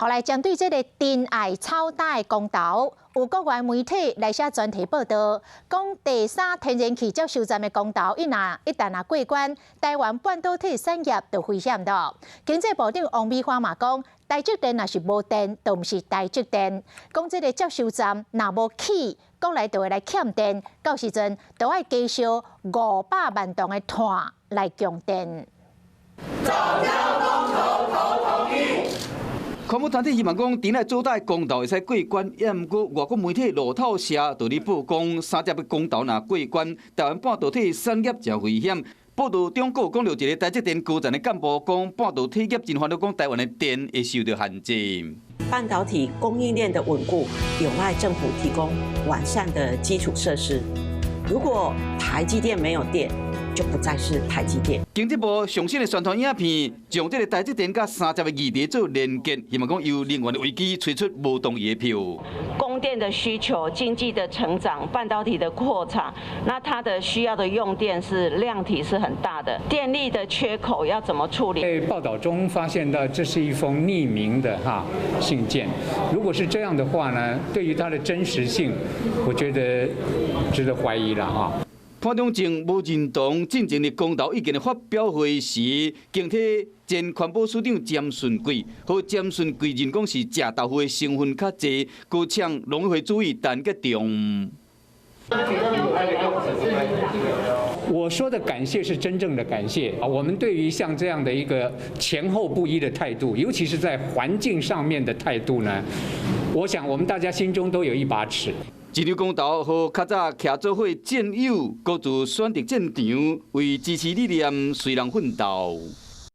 后来针对这个珍爱超大的公投，有国外媒体来写专题报道，讲第三天然气接收站的公投一旦过关，台湾半导体产业就危险了。经济部长王美花嘛讲，台积电若是无电，就毋是台积电。讲这个接收站若无起，国内就会来欠电，到时阵就要加烧500万吨的碳来供电。环保团体希望讲，电力做大公投会使过关，也毋过外国媒体路透社就咧报讲，三只的公投若过关，台湾半导体产业就危险。报道中国讲到一个台积电高层的干部讲，半导体业真烦恼，讲台湾的电会受到限制。半导体供应链的稳固，有赖政府提供完善的基础设施。如果台积电没有电，就不再是台积电。经济部上新的宣传影片，将这个台积电甲三十个议题做连结，希望讲由能源的危机推出无动议的票。供电的需求、经济的成长、半导体的扩产，那它的需要的用电是量体是很大的，电力的缺口要怎么处理？在报道中发现到这是一封匿名的信件，如果是这样的话呢，对于它的真实性，我觉得值得怀疑了潘中正无认同进前的公投意见的发表会时，更替前环保署长詹顺贵和詹顺贵认讲是食豆腐的成分较济，故呛农委会注意但个重。我说的感谢是真正的感谢我们对于像这样的一个前后不一的态度，尤其是在环境上面的态度呢，我想我们大家心中都有一把尺。这场公投和较早徛做伙战友，各自选择战场，为支持理念随人奋斗。